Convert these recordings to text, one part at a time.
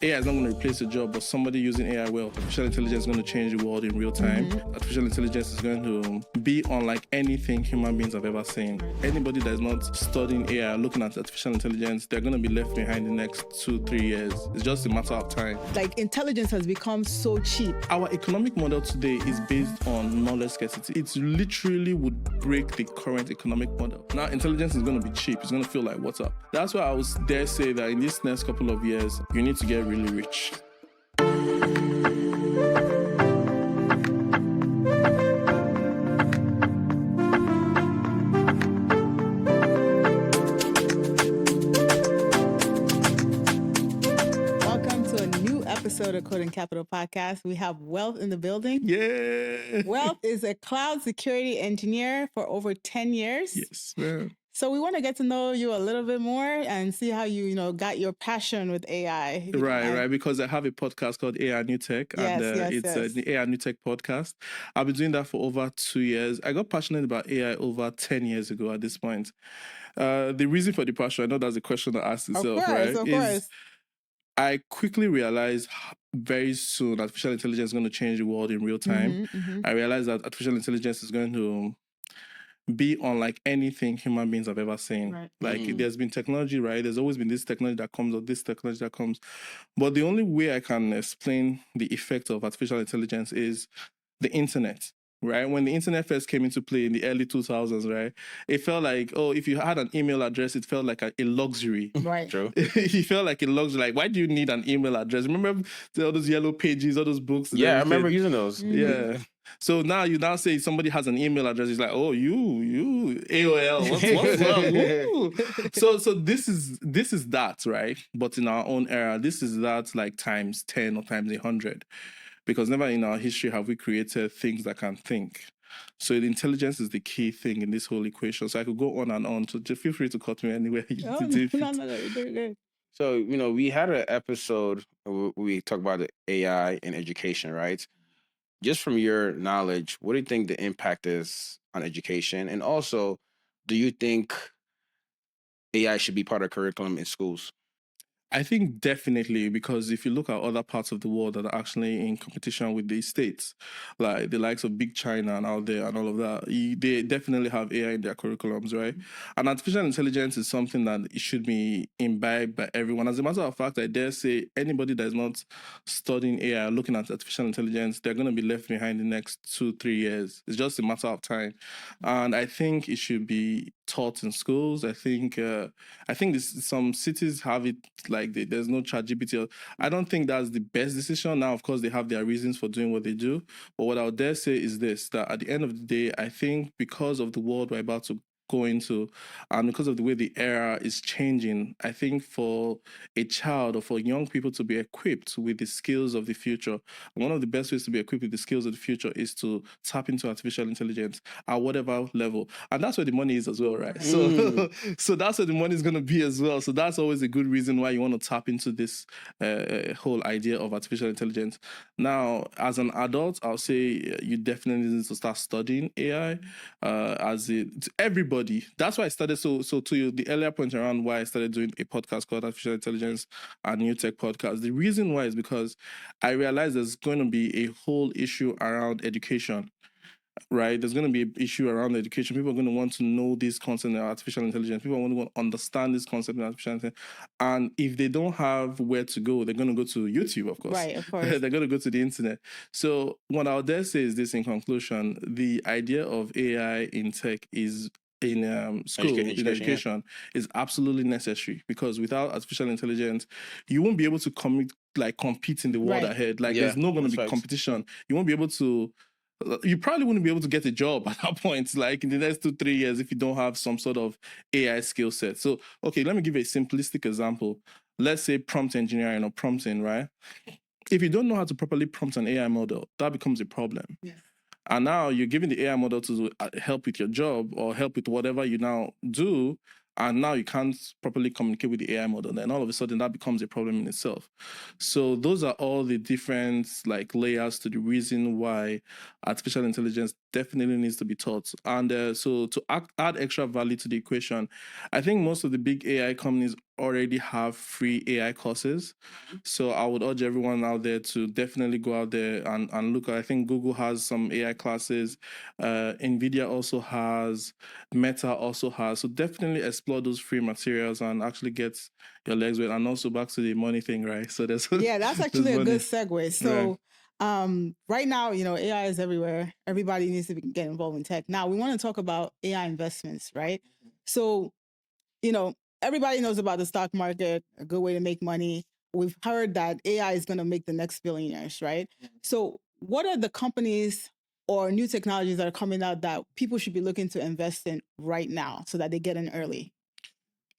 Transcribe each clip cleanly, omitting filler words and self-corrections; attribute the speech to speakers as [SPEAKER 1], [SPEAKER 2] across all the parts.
[SPEAKER 1] AI is not going to replace a job, but somebody using AI well. Artificial intelligence is going to change the world in real time. Artificial intelligence is going to be unlike anything human beings have ever seen. Anybody that is not studying AI, looking at artificial intelligence, they're going to be left behind in the next 2-3 years. It's just a matter of time.
[SPEAKER 2] Like, intelligence has become so cheap.
[SPEAKER 1] Our economic model today is based on knowledge scarcity. It literally would break the current economic model. Now, intelligence is going to be cheap. It's going to feel like, what's up? That's why I would dare say that in this next couple of years, you need to get really rich.
[SPEAKER 2] Episode of Code and Capital Podcast. We have Wealth in the building.
[SPEAKER 1] Yeah.
[SPEAKER 2] Wealth is a cloud security engineer for over 10 years.
[SPEAKER 1] Yes, man.
[SPEAKER 2] So we want to get to know you a little bit more and see how you got your passion with AI.
[SPEAKER 1] Right. Because I have a podcast called AI New Tech, and it's the AI New Tech podcast. I've been doing that for over 2 years. I got passionate about AI over 10 years ago at this point. The reason for the passion, I know that's a question that asks itself, right?
[SPEAKER 2] Of course.
[SPEAKER 1] I quickly realized very soon artificial intelligence is going to change the world in real time. I realized that artificial intelligence is going to be unlike anything human beings have ever seen.
[SPEAKER 2] Right.
[SPEAKER 1] Like there's been technology, right? There's always been this technology that comes or this technology that comes. But the only way I can explain the effect of artificial intelligence is the internet. Right? When the internet first came into play in the early 2000s, right? It felt like, if you had an email address, it felt like a luxury.
[SPEAKER 2] Right.
[SPEAKER 1] True. It felt like a luxury. Like, why do you need an email address? Remember all those yellow pages, all those books?
[SPEAKER 3] Yeah, I remember using those.
[SPEAKER 1] Yeah. So now you say somebody has an email address, it's like, oh, you, AOL, what's up? So this is that, right? But in our own era, this is that like times 10 or times 100. Because never in our history have we created things that can think. So the intelligence is the key thing in this whole equation. So I could go on and on. So just feel free to cut me anywhere.
[SPEAKER 2] No, you're doing good.
[SPEAKER 3] So, we had an episode where we talked about the AI in education, right? Just from your knowledge, what do you think the impact is on education? And also, do you think AI should be part of curriculum in schools?
[SPEAKER 1] I think definitely, because if you look at other parts of the world that are actually in competition with the states, like the likes of Big China and out there and all of that, they definitely have AI in their curriculums, right? And artificial intelligence is something that it should be imbibed by everyone. As a matter of fact, I dare say anybody that is not studying AI, looking at artificial intelligence, they're going to be left behind in the next 2-3 years. It's just a matter of time. And I think it should be taught in schools. I think some cities have it like there's no ChatGPT. I don't think that's the best decision. Now, of course, they have their reasons for doing what they do. But what I would dare say is this, that at the end of the day, I think because of the world we're about to go into, and because of the way the era is changing, I think for a child or for young people to be equipped with the skills of the future, one of the best ways to be equipped with the skills of the future is to tap into artificial intelligence at whatever level. And that's where the money is as well, right? So that's where the money is going to be as well. So that's always a good reason why you want to tap into this whole idea of artificial intelligence. Now, as an adult, I'll say you definitely need to start studying AI everybody. That's why I started. So to you, the earlier point around why I started doing a podcast called Artificial Intelligence and New Tech Podcast. The reason why is because I realized there's going to be a whole issue around education. Right, there's going to be an issue around education. People are going to want to know this concept in artificial intelligence. People are going to want to understand this concept in artificial intelligence. And if they don't have where to go, they're going to go to YouTube, of course.
[SPEAKER 2] Right, of course.
[SPEAKER 1] They're going to go to the internet. So what I would dare say is this in conclusion: the idea of AI in tech is in school, in education, is absolutely necessary, because without artificial intelligence, you won't be able to compete in the world ahead. Like there's not going to be competition. You won't be able to. You probably wouldn't be able to get a job at that point, like in the next 2-3 years, if you don't have some sort of AI skill set. So, okay, let me give a simplistic example. Let's say prompt engineering or prompting, right? If you don't know how to properly prompt an AI model, that becomes a problem.
[SPEAKER 2] Yes.
[SPEAKER 1] And now you're giving the AI model to help with your job or help with whatever you now do, and now you can't properly communicate with the AI model, then all of a sudden that becomes a problem in itself. So those are all the different layers to the reason why artificial intelligence definitely needs to be taught. And so to add extra value to the equation, I think most of the big AI companies already have free AI courses. So I would urge everyone out there to definitely go out there and look. I think Google has some AI classes. NVIDIA also has. Meta also has. So definitely explore those free materials and actually get your legs wet. And also back to the money thing, right? So there's
[SPEAKER 2] Yeah, that's
[SPEAKER 1] there's
[SPEAKER 2] actually a
[SPEAKER 1] money.
[SPEAKER 2] good segue. So, right now, AI is everywhere. Everybody needs to get involved in tech. Now, we want to talk about AI investments, right? So, everybody knows about the stock market, a good way to make money. We've heard that AI is going to make the next billionaires, right? So, what are the companies or new technologies that are coming out that people should be looking to invest in right now so that they get in early?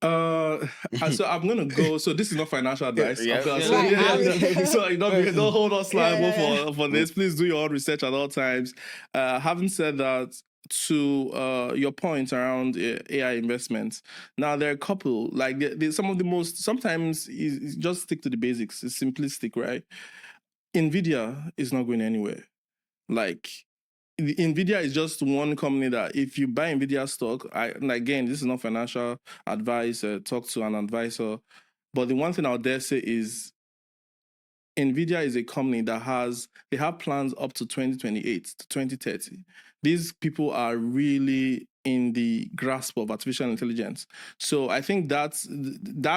[SPEAKER 1] So I'm gonna go. So this is not financial advice,
[SPEAKER 3] Yeah,
[SPEAKER 1] of course.
[SPEAKER 3] yeah,
[SPEAKER 2] Right.
[SPEAKER 1] So don't hold us liable for
[SPEAKER 3] Mm.
[SPEAKER 1] this. Please do your own research at all times. Having said that, to your point around AI investments, now there are a couple. Like some of the most. Sometimes just stick to the basics. It's simplistic, right? Nvidia is not going anywhere. Like Nvidia is just one company that if you buy Nvidia stock, and again, this is not financial advice. Talk to an advisor. But the one thing I would dare say is Nvidia is a company that they have plans up to 2028 to 2030. These people are really in the grasp of artificial intelligence. So I think that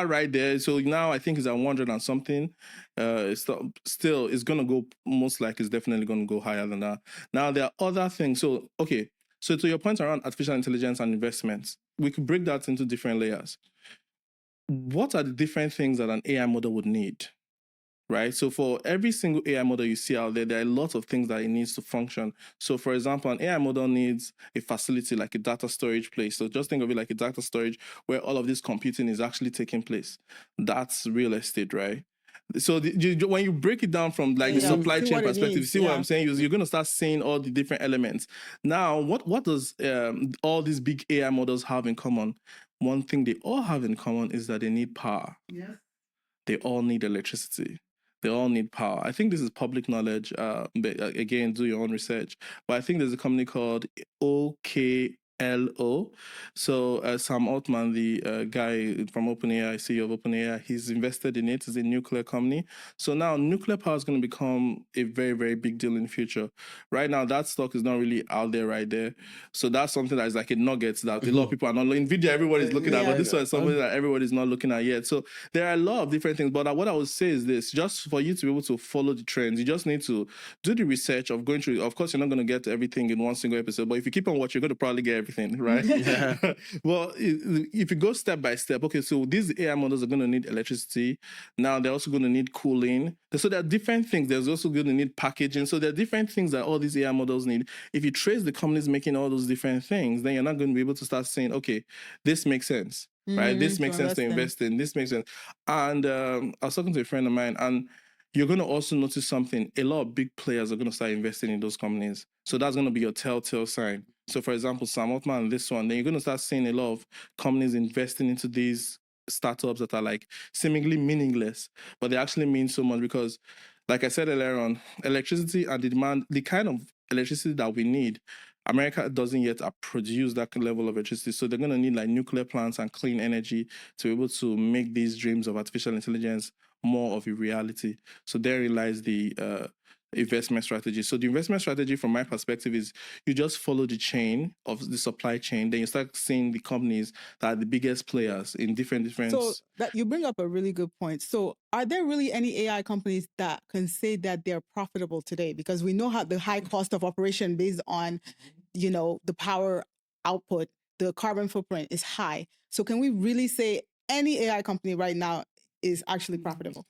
[SPEAKER 1] right there. So now I think it's at 100 and something. Still, it's going to go, most likely it's definitely going to go higher than that. Now there are other things. So, okay. So to your point around artificial intelligence and investments, we could break that into different layers. What are the different things that an AI model would need? Right. So for every single AI model you see out there, there are lots of things that it needs to function. So for example, an AI model needs a facility like a data storage place. So just think of it like a data storage where all of this computing is actually taking place. That's real estate, right? So when you break it down from like the supply
[SPEAKER 2] see
[SPEAKER 1] chain
[SPEAKER 2] what it
[SPEAKER 1] perspective, you
[SPEAKER 2] needs,
[SPEAKER 1] see what
[SPEAKER 2] yeah.
[SPEAKER 1] I'm saying? You're going to start seeing all the different elements. Now, what does all these big AI models have in common? One thing they all have in common is that they need power.
[SPEAKER 2] Yes.
[SPEAKER 1] They all need electricity. They all need power. I think this is public knowledge. But again, do your own research. But I think there's a company called OKLO. So Sam Altman, the guy from OpenAI, CEO of OpenAI, he's invested in it. It's a nuclear company. So now nuclear power is going to become a very, very big deal in the future. Right now, that stock is not really out there right there. So that's something that is like a nugget that a lot of people are not. NVIDIA, everybody's looking at, but this one is something that everybody's not looking at yet. So there are a lot of different things. But what I would say is this: just for you to be able to follow the trends, you just need to do the research of going through. Of course, you're not going to get everything in one single episode, but if you keep on watching, you're going to probably get everything, right? Well, if you go step by step, okay, so these AI models are going to need electricity. Now they're also going to need cooling. So there are different things. There's also going to need packaging. So there are different things that all these AI models need. If you trace the companies making all those different things, then you're not going to be able to start saying, okay, this makes sense. Right, this makes sense to invest in. This makes sense. And I was talking to a friend of mine, and you're going to also notice something. A lot of big players are going to start investing in those companies. So that's going to be your telltale sign. So, for example, Sam Altman, this one, then you're going to start seeing a lot of companies investing into these startups that are like seemingly meaningless, but they actually mean so much because, like I said earlier on, electricity and the demand, the kind of electricity that we need, America doesn't yet produce that level of electricity. So they're going to need like nuclear plants and clean energy to be able to make these dreams of artificial intelligence more of a reality. So therein lies the investment strategy. So the investment strategy from my perspective is you just follow the chain of the supply chain. Then you start seeing the companies that are the biggest players in different.
[SPEAKER 2] So that you bring up a really good point. So are there really any AI companies that can say that they're profitable today? Because we know how the high cost of operation based on, the power output, the carbon footprint is high. So can we really say any AI company right now is actually profitable?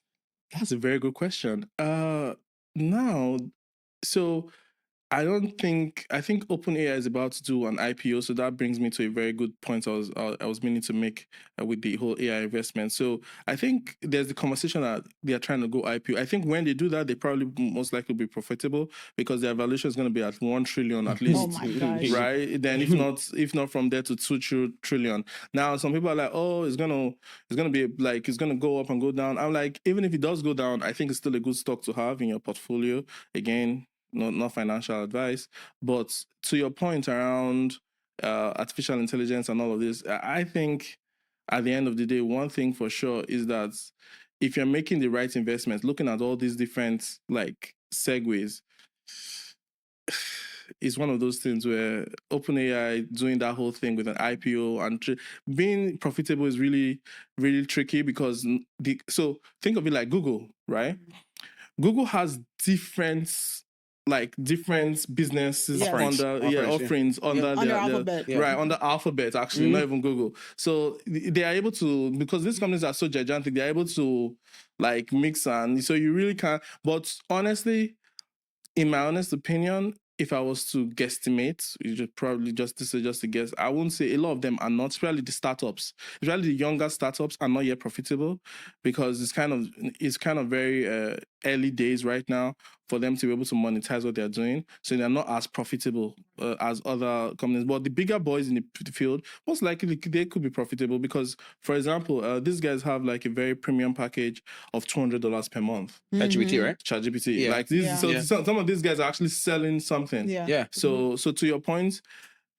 [SPEAKER 1] That's a very good question. Now, so I think OpenAI is about to do an IPO, so that brings me to a very good point I was meaning to make with the whole AI investment. So I think there's the conversation that they are trying to go IPO. I think when they do that, they probably most likely be profitable because their valuation is going to be at 1 trillion at least.
[SPEAKER 2] Oh my gosh.
[SPEAKER 1] Right? Then if not from there to 2 trillion. Now some people are like, oh, it's gonna be like it's gonna go up and go down. I'm like, even if it does go down, I think it's still a good stock to have in your portfolio. Again, not financial advice, but to your point around artificial intelligence and all of this, I think at the end of the day, one thing for sure is that if you're making the right investments, looking at all these different like segues, it's one of those things where OpenAI doing that whole thing with an IPO and being profitable is really, really tricky because so think of it like Google, right? Google has different businesses
[SPEAKER 2] Yes.
[SPEAKER 1] offerings under
[SPEAKER 2] Under
[SPEAKER 1] their
[SPEAKER 2] Alphabet.
[SPEAKER 1] right under Alphabet, actually, not even Google. So they are able to, because these companies are so gigantic, they're able to like mix, and so you really can't. But honestly, in my honest opinion, if I was to guesstimate, you should probably this is just a guess. I wouldn't say a lot of them are not, especially the startups, especially the younger startups are not yet profitable because it's kind of very early days right now for them to be able to monetize what they're doing. So they're not as profitable as other companies. But the bigger boys in the field, most likely they could be profitable because, for example, these guys have like a very premium package of $200 per month.
[SPEAKER 3] ChatGPT, right?
[SPEAKER 1] ChatGPT.
[SPEAKER 3] Yeah.
[SPEAKER 1] Like this,
[SPEAKER 2] Yeah.
[SPEAKER 1] so
[SPEAKER 3] Yeah.
[SPEAKER 1] some of these guys are actually selling something.
[SPEAKER 2] Yeah.
[SPEAKER 3] Yeah.
[SPEAKER 1] So to your point,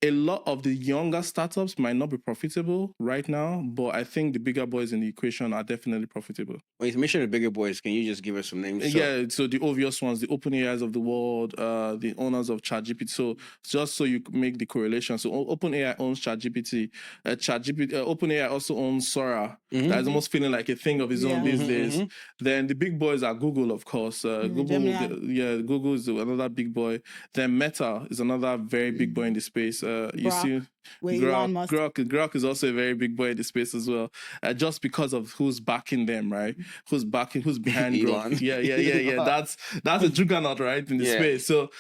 [SPEAKER 1] a lot of the younger startups might not be profitable right now, but I think the bigger boys in the equation are definitely profitable.
[SPEAKER 3] When you mention the bigger boys, can you just give us some names?
[SPEAKER 1] Yeah, so the obvious ones, the OpenAIs of the world, the owners of ChatGPT. So just so you make the correlation, so OpenAI owns ChatGPT. OpenAI also owns Sora. That's almost feeling like a thing of its own these days. Then the big boys are Google, of course. Google is another big boy. Then Meta is another very big boy in the space. You see.
[SPEAKER 2] Elon Musk.
[SPEAKER 1] Grok is also a very big boy in the space as well, just because of who's backing them, right? Who's behind Grok? Yeah. That's a juggernaut, right, in the space. So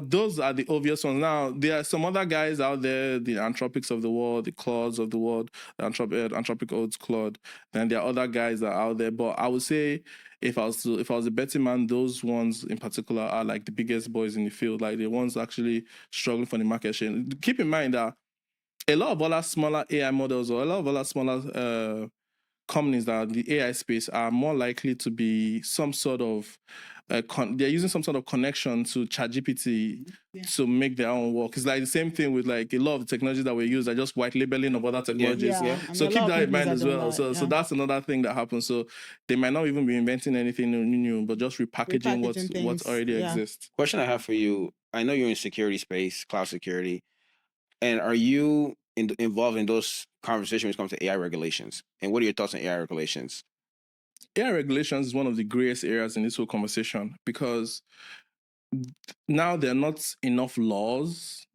[SPEAKER 1] those are the obvious ones. Now there are some other guys out there, the Anthropics of the world, the Claudes of the world, the Anthropic owns Claude. Then there are other guys that are out there, but I would say, if I was a betting man, those ones in particular are like the biggest boys in the field, like the ones actually struggling for the market share. Keep in mind that a lot of other smaller AI models or a lot of other smaller companies that are in the AI space are more likely to be some sort of they're using some sort of connection to ChatGPT to make their own work. It's like the same thing with like a lot of the technologies that we use are just white labeling of other technologies. So keep that in mind as well. So that's another thing that happens. So they might not even be inventing anything new, but just repackaging what already exists.
[SPEAKER 3] Question I have for you: I know you're in security space, cloud security, and are you involved in those conversations when it comes to AI regulations? And what are your thoughts on AI regulations?
[SPEAKER 1] AI regulations is one of the grayest areas in this whole conversation because now there are not enough laws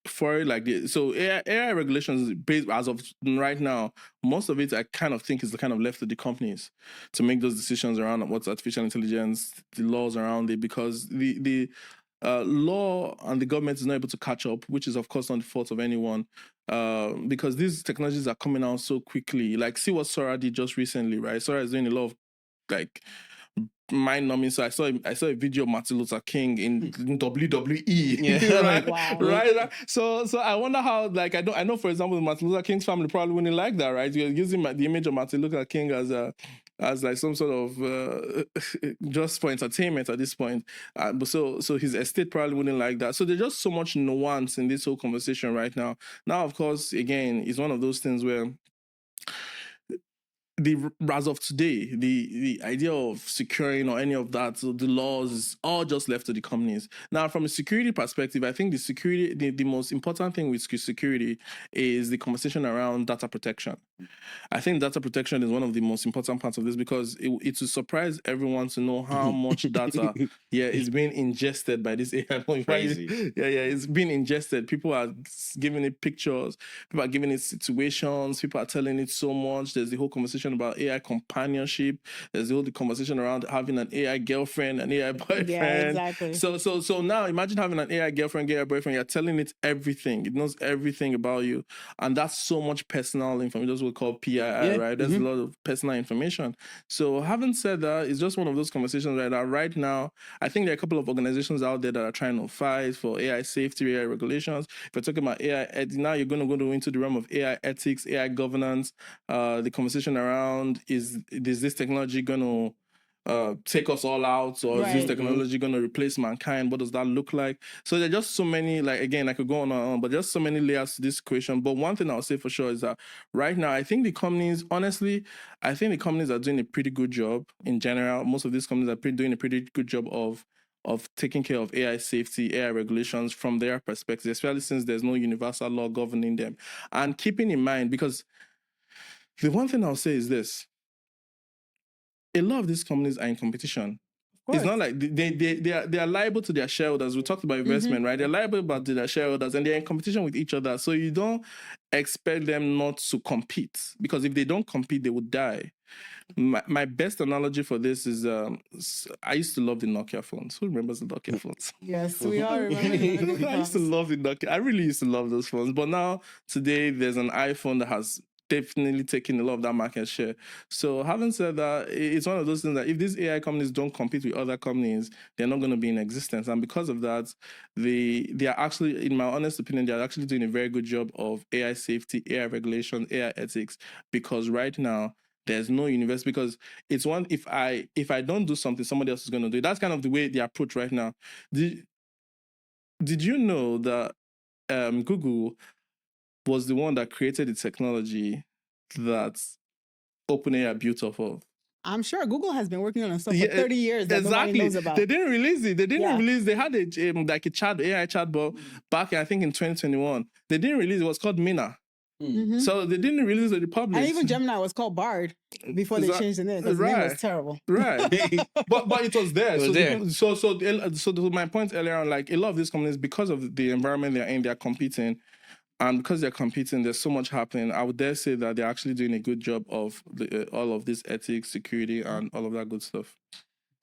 [SPEAKER 1] for it. Like so AI regulations based as of right now, most of it I kind of think is kind of left to the companies to make those decisions around what's artificial intelligence, the laws around it, because the law and the government is not able to catch up, which is of course not the fault of anyone, because these technologies are coming out so quickly. Like see what Sora did just recently, right? Sora is doing a lot of like mind-numbing. So I saw a video of Martin Luther King in WWE. Right? So I wonder how, like, I know for example Martin Luther King's family probably wouldn't like that, right? You're using the image of Martin Luther King as like some sort of just for entertainment at this point. But so his estate probably wouldn't like that. So there's just so much nuance in this whole conversation right now. Now, of course, again, it's one of those things where as of today, the idea of securing or any of that, so the laws is all just left to the companies. Now, from a security perspective, I think the most important thing with security is the conversation around data protection. I think data protection is one of the most important parts of this because it will surprise everyone to know how much data is being ingested by this AI.
[SPEAKER 3] Crazy.
[SPEAKER 1] It's being ingested. People are giving it pictures, people are giving it situations, people are telling it so much. There's the whole conversation about AI companionship. There's the whole conversation around having an AI girlfriend, an AI boyfriend.
[SPEAKER 2] Yeah, exactly.
[SPEAKER 1] So now imagine having an AI girlfriend, AI boyfriend. You're telling it everything. It knows everything about you, and that's so much personal information. That's what we call PII, right? There's a lot of personal information. So having said that, it's just one of those conversations right now, I think there are a couple of organizations out there that are trying to fight for AI safety, AI regulations. If you're talking about AI, now you're going to go into the realm of AI ethics, AI governance. The conversation around is this technology going to take us all out, or is this
[SPEAKER 2] Right.
[SPEAKER 1] technology going to replace mankind? What does that look like? So there are just so many, like, again, I could go on and on, but just so many layers to this question. But one thing I'll say for sure is that right now, I think the companies, honestly, I think the companies are doing a pretty good job in general. Most of these companies are doing a pretty good job of taking care of AI safety, AI regulations from their perspective, especially since there's no universal law governing them. And keeping in mind, because the one thing I'll say is this: a lot of these companies are in competition. It's not like they are liable to their shareholders. We talked about investment, right? They're liable about their shareholders, and they're in competition with each other. So you don't expect them not to compete, because if they don't compete, they would die. My best analogy for this is I used to love the Nokia phones. Who remembers the Nokia phones?
[SPEAKER 2] Yes, we all remember the
[SPEAKER 1] I used to love the Nokia. I really used to love those phones. But now, today, there's an iPhone that has definitely taken a lot of that market share. So having said that, it's one of those things that if these AI companies don't compete with other companies, they're not going to be in existence. And because of that, they are actually, in my honest opinion, they're actually doing a very good job of AI safety, AI regulation, AI ethics, because right now, there's no universe, because it's one, if I don't do something, somebody else is going to do it. That's kind of the way they approach right now. Did you know that Google was the one that created the technology that OpenAI built off of?
[SPEAKER 2] I'm sure Google has been working on stuff for 30 years that nobody knows about.
[SPEAKER 1] They didn't release it. They had a like a AI chatbot back, I think, in 2021. They didn't release it. It was called Mina. So they didn't release it to the public.
[SPEAKER 2] And even Gemini was called Bard before they changed the name, because the name was terrible.
[SPEAKER 1] Right. but it was there.
[SPEAKER 3] It was there.
[SPEAKER 1] So my point earlier on, like, a lot of these companies, because of the environment they're in, they're competing. And because they're competing, there's so much happening. I would dare say that they're actually doing a good job of all of this ethics, security, and all of that good stuff.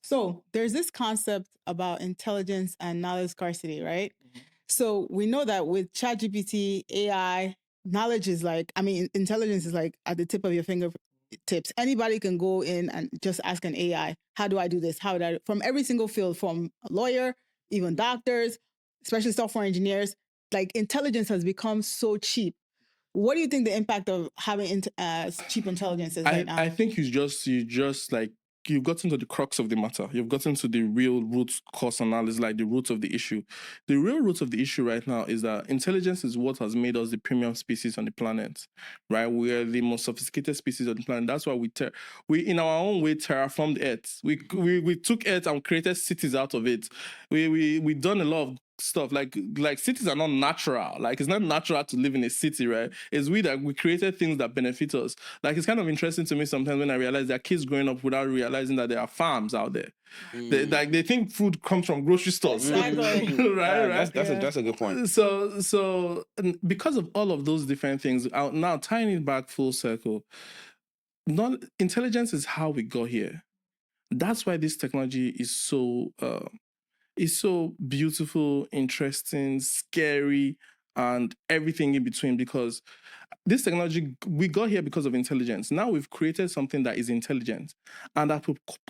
[SPEAKER 2] So there's this concept about intelligence and knowledge scarcity, right? So we know that with ChatGPT, AI, knowledge is like, intelligence is like at the tip of your fingertips. Anybody can go in and just ask an AI, how do I do this? From every single field, from a lawyer, even doctors, especially software engineers, like, intelligence has become so cheap. What do you think the impact of having cheap intelligence is right now?
[SPEAKER 1] I think you just like, you've gotten to the crux of the matter. You've gotten to the real root cause analysis, like the root of the issue. The real root of the issue right now is that intelligence is what has made us the premium species on the planet, right? We are the most sophisticated species on the planet. That's why we in our own way terraformed Earth. We took Earth and created cities out of it. We done a lot of stuff like cities are not natural. Like, it's not natural to live in a city, right? It's we created things that benefit us. Like, it's kind of interesting to me sometimes when I realize there are kids growing up without realizing that there are farms out there. They think food comes from grocery stores.
[SPEAKER 2] Exactly.
[SPEAKER 1] right.
[SPEAKER 3] That's a good point.
[SPEAKER 1] So because of all of those different things, now tying it back full circle, intelligence is how we got here. That's why this technology is so beautiful, interesting, scary, and everything in between, because this technology, we got here because of intelligence. Now we've created something that is intelligent and that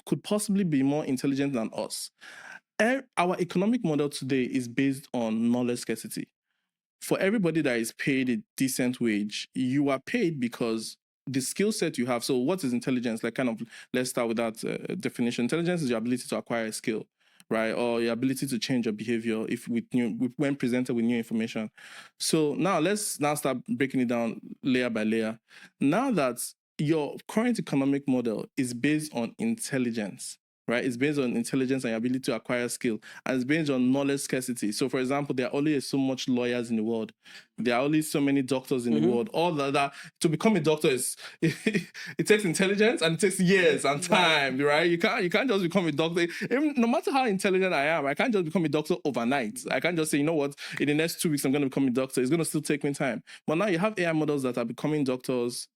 [SPEAKER 1] could possibly be more intelligent than us. Our economic model today is based on knowledge scarcity. For everybody that is paid a decent wage, you are paid because the skill set you have. So what is intelligence? Like, kind of, let's start with that definition. Intelligence is your ability to acquire a skill, right? Or your ability to change your behavior when presented with new information. So now let's start breaking it down layer by layer. Now that your current economic model is based on intelligence, right? It's based on intelligence and your ability to acquire skill, and it's based on knowledge scarcity. So, for example, there are only so much lawyers in the world. There are only so many doctors in the world. All that to become a doctor is it takes intelligence, and it takes years and time, right? You can't just become a doctor. No matter how intelligent I am, I can't just become a doctor overnight. I can't just say, you know what, in the next 2 weeks I'm going to become a doctor. It's going to still take me time. But now you have AI models that are becoming doctors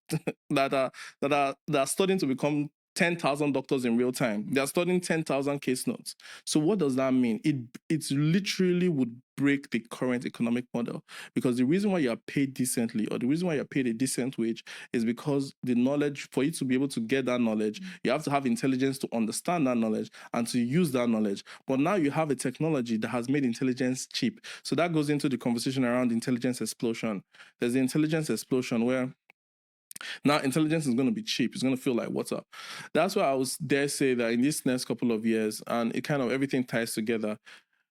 [SPEAKER 1] that are studying to become 10,000 doctors in real time. They are studying 10,000 case notes. So what does that mean? It literally would break the current economic model, because the reason why you are paid decently, or the reason why you're paid a decent wage, is because the knowledge, for you to be able to get that knowledge, you have to have intelligence to understand that knowledge and to use that knowledge. But now you have a technology that has made intelligence cheap. So that goes into the conversation around intelligence explosion. There's the intelligence explosion where Now, intelligence is going to be cheap. It's going to feel like water. That's why I was dare say that in this next couple of years, and it kind of everything ties together,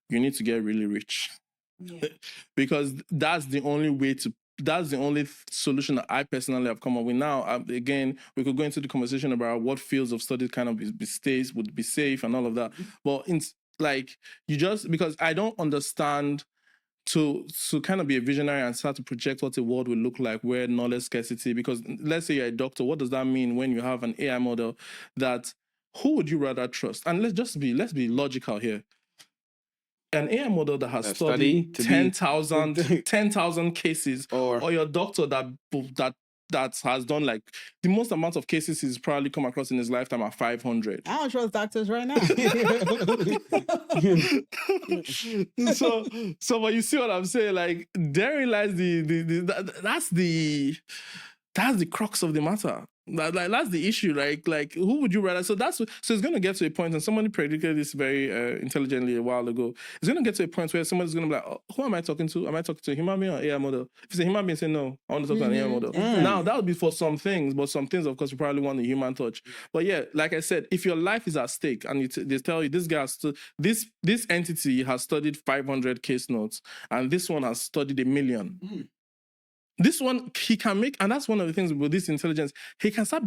[SPEAKER 1] you need to get really rich. Yeah. Because that's the only way to, that's the only solution that I personally have come up with. Now, again, we could go into the conversation about what fields of study kind of would be safe and all of that. But like, you just, because I don't understand to kind of be a visionary and start to project what a world will look like where knowledge scarcity, because let's say you're a doctor, what does that mean when you have an AI model that, who would you rather trust? And let's be logical here. An AI model that has studied 10,000 cases, or your doctor that has done like the most amount of cases he's probably come across in his lifetime are 500.
[SPEAKER 2] I don't trust doctors right now.
[SPEAKER 1] so but you see what I'm saying? Like, therein lies that's the crux of the matter. That's the issue. Like who would you rather? So it's going to get to a point, and somebody predicted this very intelligently a while ago. It's going to get to a point where somebody's going to be like, oh, who am I talking to? Am I talking to a human being or AI model? If it's a human being, say no, I want to talk to an AI model. Now that would be for some things, but some things, of course, you probably want a human touch. But yeah, like I said, if your life is at stake and they tell you this guy this entity has studied 500 case notes and this one has studied 1 million. This one, he can make, and that's one of the things with this intelligence, he can start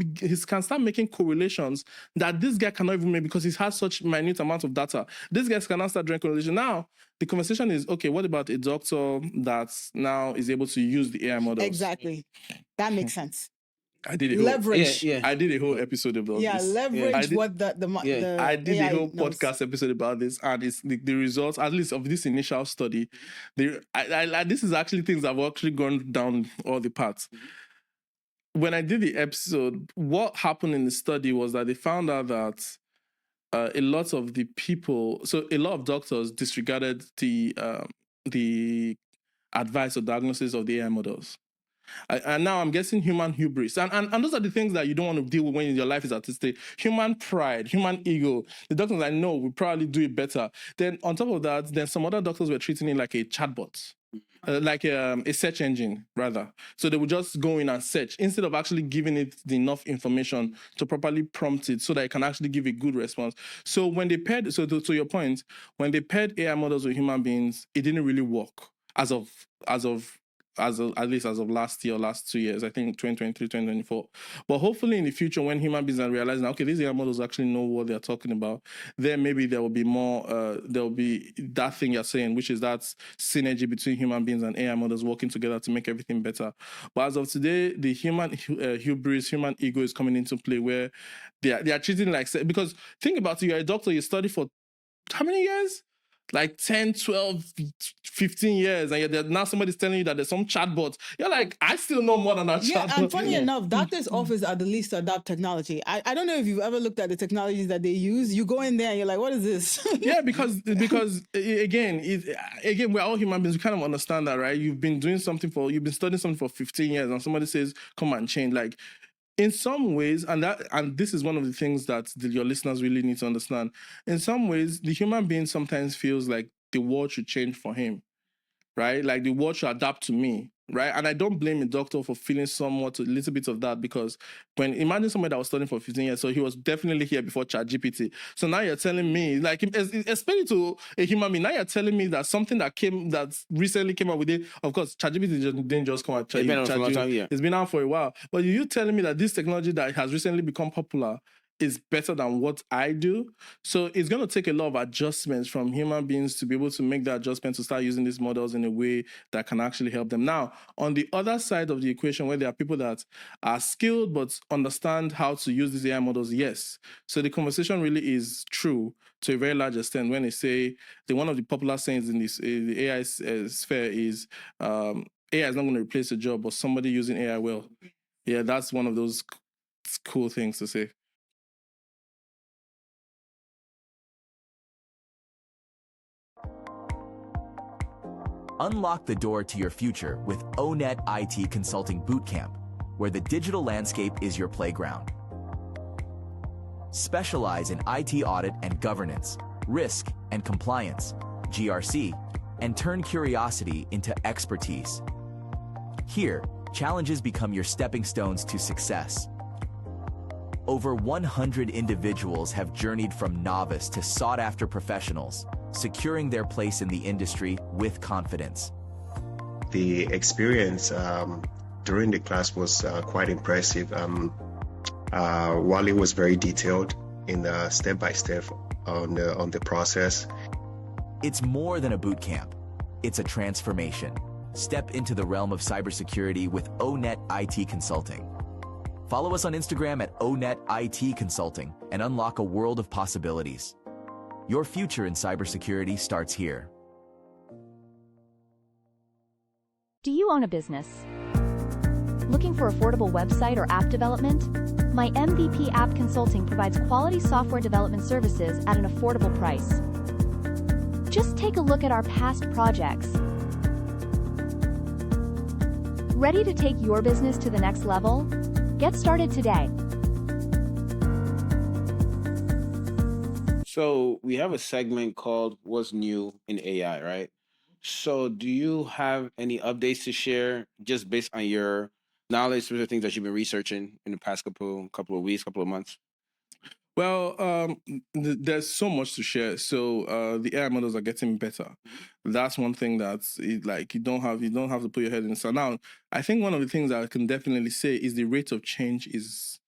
[SPEAKER 1] making correlations that this guy cannot even make because he has such minute amount of data. This guy cannot start drawing correlation. Now, the conversation is, okay, what about a doctor that now is able to use the AI models?
[SPEAKER 2] Exactly. That makes sense.
[SPEAKER 1] I did a
[SPEAKER 2] leverage.
[SPEAKER 1] I did a whole episode about this.
[SPEAKER 2] Yeah, leverage what the
[SPEAKER 1] I did
[SPEAKER 2] AI
[SPEAKER 1] a whole
[SPEAKER 2] knows.
[SPEAKER 1] podcast episode about this, and it's the results, at least of this initial study. This is actually things I've actually gone down all the paths. When I did the episode, what happened in the study was that they found out that a lot of the people, so a lot of doctors disregarded the advice or diagnosis of the AI models. And now I'm guessing human hubris. And those are the things that you don't want to deal with when your life is at stake. Human pride, human ego. The doctors I know will probably do it better. Then on top of that, then some other doctors were treating it like a chatbot. Like a search engine, rather. So they would just go in and search instead of actually giving it enough information to properly prompt it so that it can actually give a good response. So when they paired, so to your point, when they paired AI models with human beings, it didn't really work at least as of last year, last 2 years, I think 2023, 2024. But hopefully in the future, when human beings are realizing, okay, these AI models actually know what they're talking about, then maybe there will be more, there will be that thing you're saying, which is that synergy between human beings and AI models working together to make everything better. But as of today, the human hubris, human ego is coming into play where they are treating like, because think about it, you're a doctor, you study for how many years? Like 10, 12, 15 years, and now somebody's telling you that there's some chatbot. You're like, I still know more than that chatbot.
[SPEAKER 2] Yeah, and funny enough, doctors' office are the least to adopt technology. I don't know if you've ever looked at the technologies that they use. You go in there and you're like, what is this?
[SPEAKER 1] Yeah, because again, we're all human beings. We kind of understand that, right? You've been studying something for 15 years, and somebody says, come and change. Like, in some ways, and this is one of the things that your listeners really need to understand. In some ways, the human being sometimes feels like the world should change for him, right? Like the world should adapt to me, right? And I don't blame a doctor for feeling somewhat a little bit of that, because imagine somebody that was studying for 15 years, so he was definitely here before ChatGPT. So now you're telling me, like, especially to a human being, now you're telling me that something that recently came out with it, of course, ChatGPT didn't just come out.
[SPEAKER 3] It's been out for a long time, yeah.
[SPEAKER 1] It's been out for a while. But you telling me that this technology that has recently become popular is better than what I do? So it's going to take a lot of adjustments from human beings to be able to make that adjustment to start using these models in a way that can actually help them. Now, on the other side of the equation, where there are people that are skilled but understand how to use these AI models, yes. So the conversation really is true to a very large extent when they say, one of the popular sayings in the AI sphere is, AI is not going to replace a job, but somebody using AI will. Yeah, that's one of those cool things to say.
[SPEAKER 4] Unlock the door to your future with ONET IT Consulting Bootcamp, where the digital landscape is your playground. Specialize in IT audit and governance, risk and compliance, GRC, and turn curiosity into expertise. Here, Challenges become your stepping stones to success. Over 100 individuals have journeyed from novice to sought-after professionals, securing their place in the industry with confidence.
[SPEAKER 5] The experience during the class was quite impressive. Wally was very detailed in the step-by-step on the process.
[SPEAKER 4] It's more than a boot camp. It's a transformation. Step into the realm of cybersecurity with ONET IT Consulting. Follow us on Instagram at ONET IT Consulting and unlock a world of possibilities. Your future in cybersecurity starts here.
[SPEAKER 6] Do you own a business? Looking for affordable website or app development? My MVP App Consulting provides quality software development services at an affordable price. Just take a look at our past projects. Ready to take your business to the next level? Get started today.
[SPEAKER 3] So we have a segment called What's New in AI, right? So do you have any updates to share just based on your knowledge through the things that you've been researching in the past couple of weeks, couple of months?
[SPEAKER 1] Well, there's so much to share. So the AI models are getting better. That's one thing that's like you don't have to put your head in the sand. Now, I think one of the things that I can definitely say is the rate of change is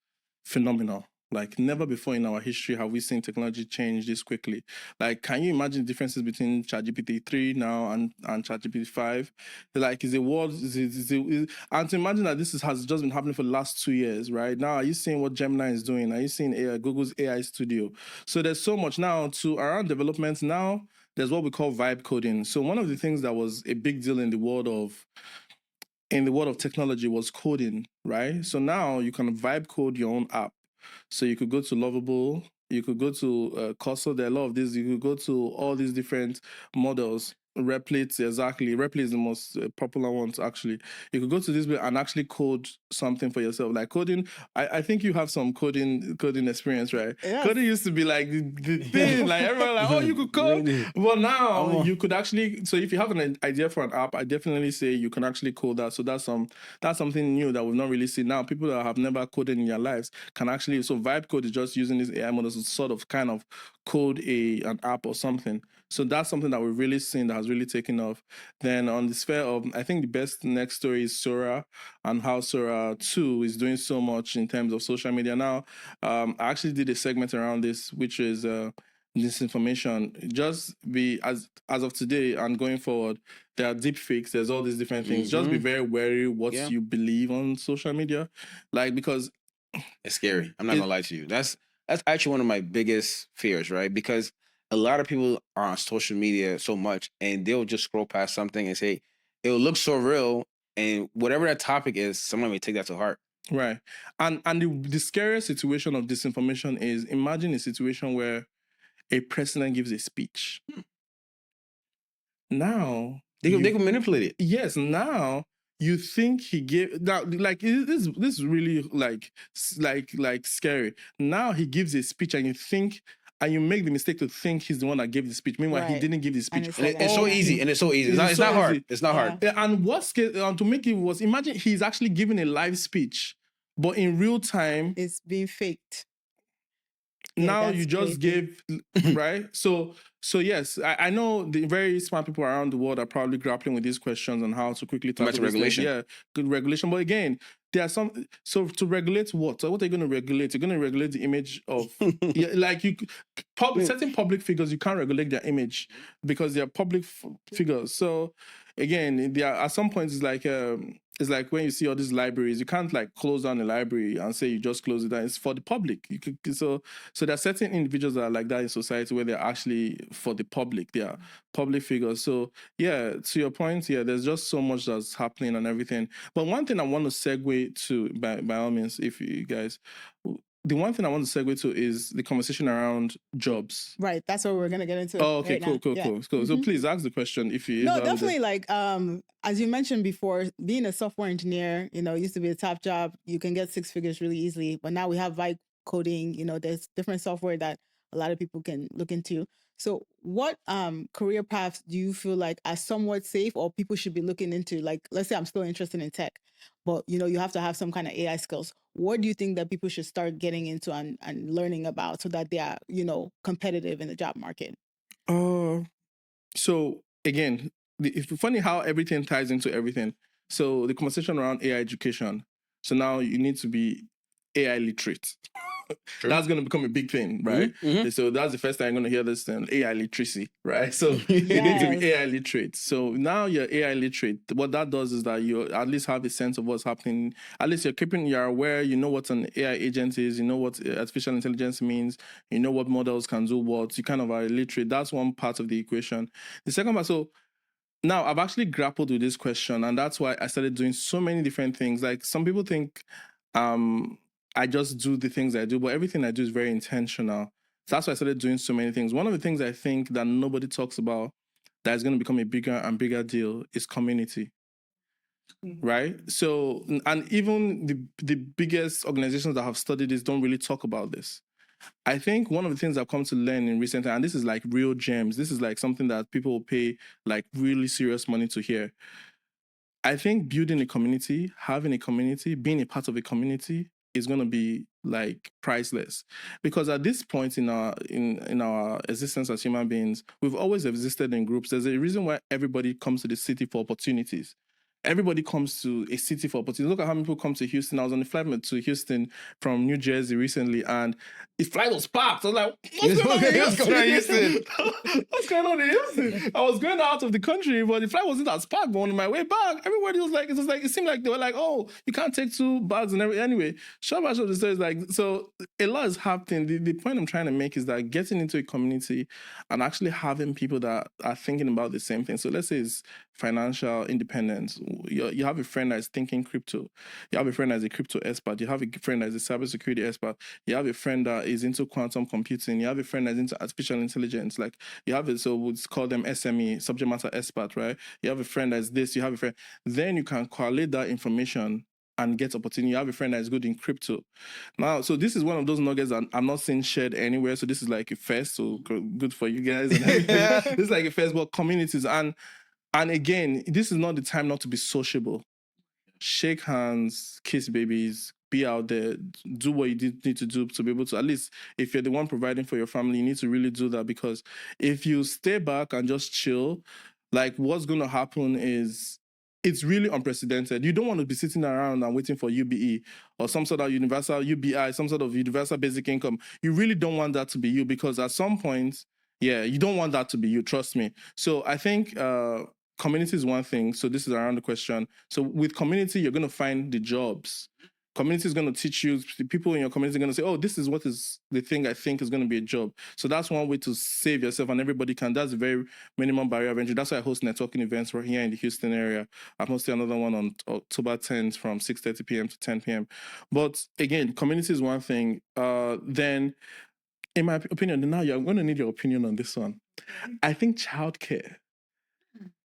[SPEAKER 1] phenomenal. Like never before in our history have we seen technology change this quickly. Like, can you imagine the differences between ChatGPT 3 now and ChatGPT 5? Like, is the world and to imagine that has just been happening for the last 2 years, right? Now, are you seeing what Gemini is doing? Are you seeing Google's AI Studio? So there's so much now to around development. Now there's what we call vibe coding. So one of the things that was a big deal in the world of technology was coding, right? So now you can vibe code your own app. So you could go to Lovable, you could go to Cursor, there are a lot of these, you could go to all these different models, Replit, exactly. Replit is the most popular ones, actually. You could go to this and actually code something for yourself. Like coding, I think you have some coding experience, right?
[SPEAKER 2] Yes.
[SPEAKER 1] Coding used to be like the thing, like everyone like, oh, you could code.
[SPEAKER 3] Really?
[SPEAKER 1] But now you could actually, so if you have an idea for an app, I definitely say you can actually code that. So that's something new that we've not really seen. Now people that have never coded in their lives can actually, so vibe code is just using these AI models to sort of kind of code an app or something. So that's something that we've really seen that has really taken off. Then on the sphere of, I think the best next story is Sora and how Sora 2 is doing so much in terms of social media. Now, I actually did a segment around this, which is disinformation. Just be, as of today and going forward, there are deep fakes, there's all these different things. Just be very wary what you believe on social media. Like, because
[SPEAKER 3] it's scary. I'm not gonna lie to you. That's actually one of my biggest fears, right? Because a lot of people are on social media so much and they'll just scroll past something and say, it'll look so real. And whatever that topic is, someone may take that to heart.
[SPEAKER 1] Right. And the scariest situation of disinformation is, imagine a situation where a president gives a speech. Now
[SPEAKER 3] they can manipulate it.
[SPEAKER 1] Yes, now you think he gave, now like this is really like scary. Now he gives a speech and you make the mistake to think he's the one that gave the speech. Meanwhile, he didn't give the speech.
[SPEAKER 3] It's so easy. And it's so easy. It's not hard. It's not hard.
[SPEAKER 1] And what's to make it worse, imagine he's actually giving a live speech, but in real time
[SPEAKER 2] it's being faked.
[SPEAKER 1] Now you just gave, right? So yes, I know the very smart people around the world are probably grappling with these questions on how to quickly tackle
[SPEAKER 3] regulation.
[SPEAKER 1] Yeah, good regulation. But again, there are some. So to regulate what? So what are you going to regulate? You're going to regulate the image of, like certain public figures. You can't regulate their image because they are public figures. So again, there are, at some point it's like when you see all these libraries, you can't like close down a library and say you just close it down. It's for the public. So there are certain individuals that are like that in society where they're actually for the public. They are public figures. So yeah, to your point, there's just so much that's happening and everything. But one thing I want to segue to, by all means, if you guys, the one thing I want to segue to is the conversation around jobs.
[SPEAKER 2] Right, that's what we're gonna get into.
[SPEAKER 1] Oh, okay,
[SPEAKER 2] right
[SPEAKER 1] cool.
[SPEAKER 2] Mm-hmm.
[SPEAKER 1] So please ask the question if you.
[SPEAKER 2] No, definitely. Like, as you mentioned before, being a software engineer, used to be a top job. You can get 6 figures really easily, but now we have vibe coding. There's different software that a lot of people can look into. So what career paths do you feel like are somewhat safe or people should be looking into? Like, let's say I'm still interested in tech, but you have to have some kind of AI skills. What do you think that people should start getting into and learning about so that they are, competitive in the job market?
[SPEAKER 1] So again, it's funny how everything ties into everything. So the conversation around AI education. So now you need to be AI literate.
[SPEAKER 3] True.
[SPEAKER 1] That's going to become a big thing, right? So that's the first time I'm going to hear this thing, AI literacy, right? So you need to be AI literate. So now you're AI literate. What that does is that you at least have a sense of what's happening. At least you're aware, you know what an AI agent is, you know what artificial intelligence means, you know what models can do what, you kind of are literate. That's one part of the equation. The second part, so now I've actually grappled with this question, and that's why I started doing so many different things. Like some people think I just do the things I do, but everything I do is very intentional. So that's why I started doing so many things. One of the things I think that nobody talks about that is going to become a bigger and bigger deal is community. Right? So, and even the biggest organizations that have studied this don't really talk about this. I think one of the things I've come to learn in recent time, and this is like real gems, this is like something that people will pay like really serious money to hear. I think building a community, having a community, being a part of a community is going to be like priceless, because at this point in our existence as human beings, we've always existed in groups. There's a reason why everybody comes to the city for opportunities. Everybody comes to a city for opportunities. Look at how many people come to Houston. I was on a flight to Houston from New Jersey recently, and the flight was packed. I was like, what's going on in Houston? What's going on in Houston? I was going out of the country, but the flight wasn't as packed. But on my way back, everybody was like, it seemed like they were like, oh, you can't take 2 bags and everything. Anyway, short version of the story is like, so a lot is happening. The point I'm trying to make is that getting into a community and actually having people that are thinking about the same thing. So let's say it's financial independence. You have a friend that's thinking crypto. You have a friend that's a crypto expert. You have a friend that's a cybersecurity expert. You have a friend that is into quantum computing. You have a friend that's into artificial intelligence. Like you have it, so we'll call them SME, subject matter expert, right? You have a friend that's this. You have a friend. Then you can correlate that information and get opportunity. You have a friend that's good in crypto. Now, so this is one of those nuggets that I'm not seeing shared anywhere. So this is like a first. So good for you guys and everything. This is like a first, but communities and again, this is not the time not to be sociable. Shake hands, kiss babies, be out there, do what you need to do to be able to, at least if you're the one providing for your family, you need to really do that, because if you stay back and just chill, like what's going to happen is it's really unprecedented. You don't want to be sitting around and waiting for UBE or some sort of universal UBI, some sort of universal basic income. You really don't want that to be you, because at some point, yeah, you don't want that to be you, trust me. So I think community is one thing. So this is around the question. So with community, you're going to find the jobs. Community is going to teach you, the people in your community are going to say, oh, this is what is the thing I think is going to be a job. So that's one way to save yourself, and everybody can. That's a very minimum barrier of entry. That's why I host networking events right here in the Houston area. I'm hosting another one on October 10th from 6:30 p.m. to 10 p.m. But again, community is one thing. Then, in my opinion, now I'm going to need your opinion on this one. I think childcare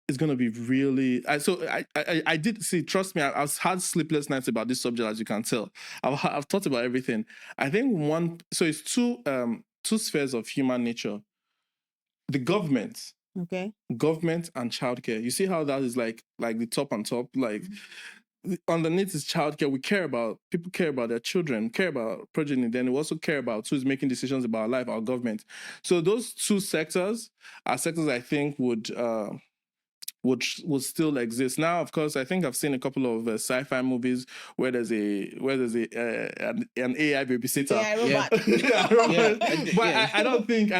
[SPEAKER 1] is going to be really. I did see. Trust me, I've had sleepless nights about this subject, as you can tell. I've thought about everything. I think one. So it's two spheres of human nature. The government, government and childcare. You see how that is like the top and top. Like underneath is childcare. People care about their children, care about progeny. Then we also care about who's making decisions about our life, our government. So those two sectors are sectors I think would still exist. Now, of course, I think I've seen a couple of sci-fi movies where there's an AI babysitter.
[SPEAKER 2] Yeah, robot.
[SPEAKER 1] But I don't think.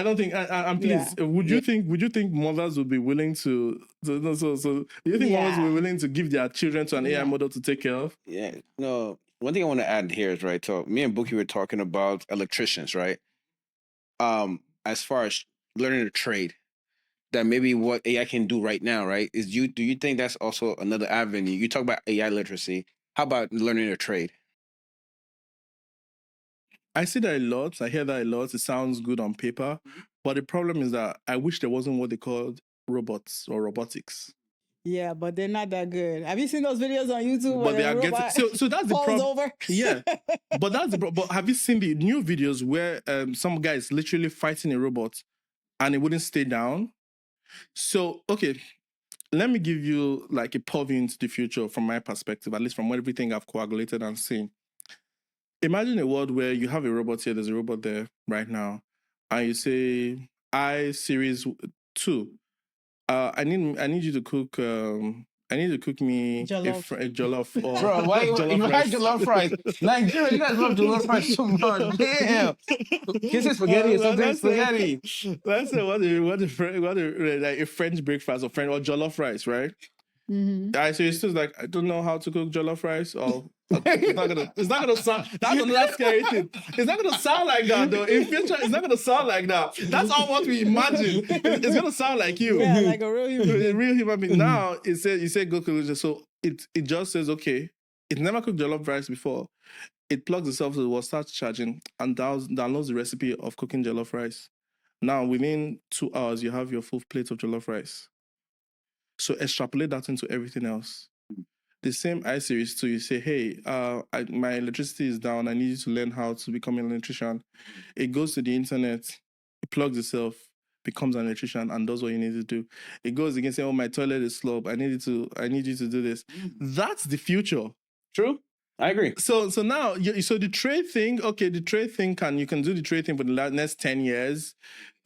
[SPEAKER 1] Please, would you think mothers would be willing to? So do you think mothers would be willing to give their children to an AI model to take care of?
[SPEAKER 3] Yeah. No. One thing I want to add here is, right. So me and Buki were talking about electricians, right? As far as learning a trade, that maybe what AI can do right now, right? Do you think that's also another avenue? You talk about AI literacy. How about learning a trade?
[SPEAKER 1] I see that a lot. I hear that a lot. It sounds good on paper. But the problem is that I wish there wasn't what they called robots or robotics.
[SPEAKER 2] Yeah, but they're not that good. Have you seen those videos on YouTube?
[SPEAKER 1] But
[SPEAKER 2] where
[SPEAKER 1] they
[SPEAKER 2] the
[SPEAKER 1] are getting
[SPEAKER 2] robot
[SPEAKER 1] so that's the
[SPEAKER 2] falls
[SPEAKER 1] problem.
[SPEAKER 2] over?
[SPEAKER 1] Yeah, but that's the problem. But have you seen the new videos where some guy is literally fighting a robot and it wouldn't stay down? So okay, let me give you like a purview into the future from my perspective, at least from everything I've coagulated and seen. Imagine a world where you have a robot here, there's a robot there right now, and you say, "I series 2. I need you to cook. I need to cook me
[SPEAKER 2] Jollof.
[SPEAKER 1] a jollof or
[SPEAKER 3] Bro, why you
[SPEAKER 1] rice."
[SPEAKER 3] jollof rice? Nigeria, you guys love jollof rice so much. Damn. Can you say spaghetti or something? Spaghetti.
[SPEAKER 1] Let's say like a French breakfast or jollof rice, right?
[SPEAKER 2] Mhm.
[SPEAKER 1] I so it's just like I don't know how to cook jollof rice or. It's not gonna sound. That's another scary thing. It's not gonna sound like that though. In future, it's not gonna sound like that. That's all what we imagine. It's gonna sound like you.
[SPEAKER 2] Yeah, like a real human
[SPEAKER 1] A
[SPEAKER 2] being.
[SPEAKER 1] real human being. Now it says you say go cook it. So it just says okay. It never cooked jollof rice before. It plugs itself to the wall, starts charging, and downloads the recipe of cooking jollof rice. Now within 2 hours, you have your full plate of jollof rice. So extrapolate that into everything else. The same iSeries 2, you say, hey, my electricity is down. I need you to learn how to become an electrician. It goes to the internet, it plugs itself, becomes an electrician, and does what you need to do. It goes again, say, oh, my toilet is slow. I need you to do this. That's the future.
[SPEAKER 3] True. I agree.
[SPEAKER 1] So now, the trade thing, okay, you can do the trade thing for the next 10 years.